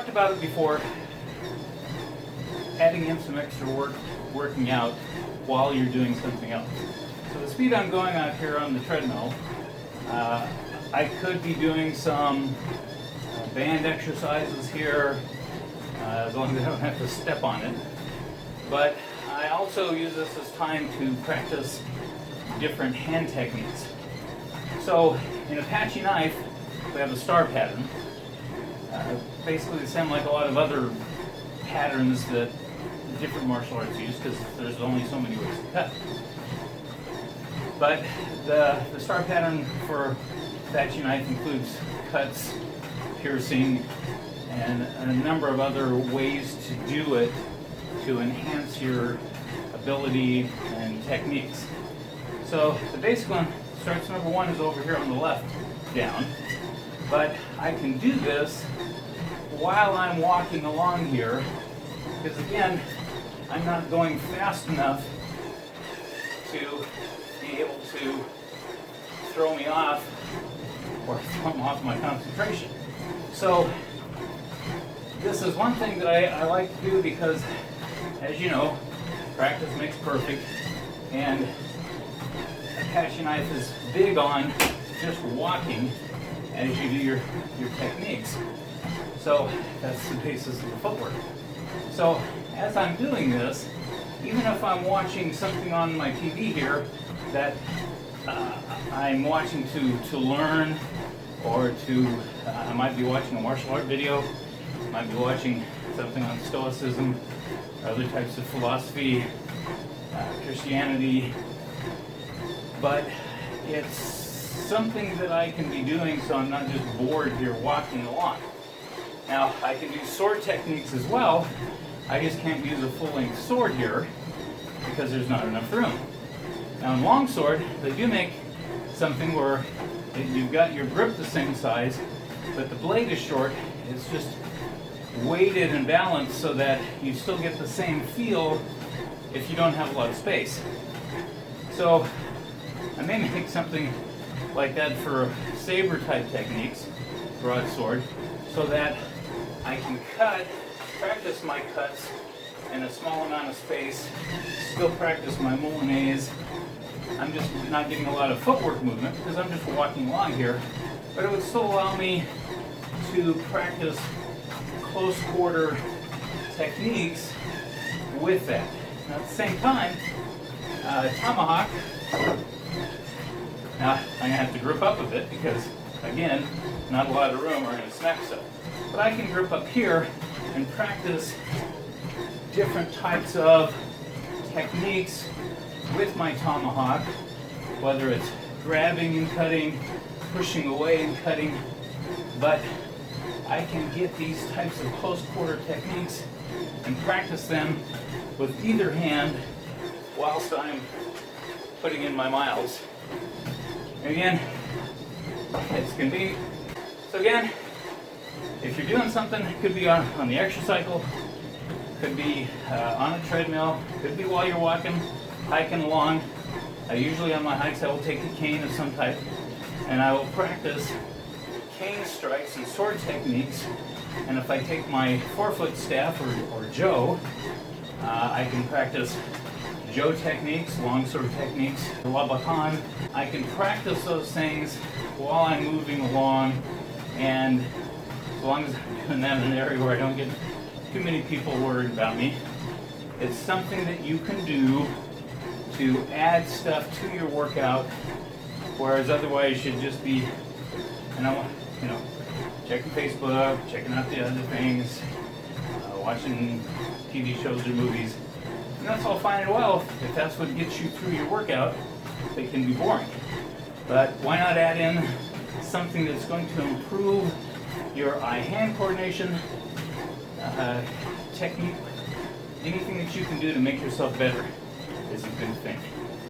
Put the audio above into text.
About it before, adding in some extra work, working out while you're doing something else. So the speed I'm going at here on the treadmill, I could be doing some band exercises here, as long as I don't have to step on it. But I also use this as time to practice different hand techniques. So in Apache knife, we have a star pattern. Basically the same like a lot of other patterns that different martial arts use, because there's only so many ways to cut. But the star pattern for Apache knife includes cuts, piercing, and a number of other ways to do it to enhance your ability and techniques. So the basic one, strikes number one is over here on the left, down. But I can do this while I'm walking along here, because again, I'm not going fast enough to be able to throw me off or throw me off my concentration. So this is one thing that I like to do because, as you know, practice makes perfect, and Apache knife is big on just walking as you do your techniques. So that's the basis of the footwork. So as I'm doing this, even if I'm watching something on my TV here that I'm watching to learn, or I might be watching a martial art video, might be watching something on Stoicism, or other types of philosophy, Christianity, but it's something that I can be doing so I'm not just bored here walking along. Now, I can do sword techniques as well. I just can't use a full-length sword here because there's not enough room. Now, in longsword, they do make something where you've got your grip the same size, but the blade is short. It's just weighted and balanced so that you still get the same feel if you don't have a lot of space. So, I may make something like that for saber-type techniques, broadsword, so that I can practice my cuts in a small amount of space, still practice my Moulinets. I'm just not getting a lot of footwork movement because I'm just walking along here, but it would still allow me to practice close quarter techniques with that. Now at the same time, Tomahawk, now I'm going to have to grip up a bit because, again, not a lot of room or I'm going to smack stuff. But I can grip up here and practice different types of techniques with my Tomahawk, whether it's grabbing and cutting, pushing away and cutting, but I can get these types of close quarter techniques and practice them with either hand whilst I'm putting in my miles. Again, it's convenient. So again, if you're doing something, it could be on the exercycle, could be on a treadmill, could be while you're walking, hiking along. Usually on my hikes I will take a cane of some type and I will practice cane strikes and sword techniques. And if I take my 4-foot staff or Joe, I can practice Joe techniques, longsword techniques, Labakan. I can practice those things while I'm moving along, and as long as I'm doing that in an area where I don't get too many people worried about me, it's something that you can do to add stuff to your workout, whereas otherwise you'd just be, checking Facebook, checking out the other things, watching TV shows or movies. And that's all fine and well if that's what gets you through your workout. They can be boring. But why not add in something that's going to improve your eye-hand coordination, technique, anything that you can do to make yourself better is a good thing.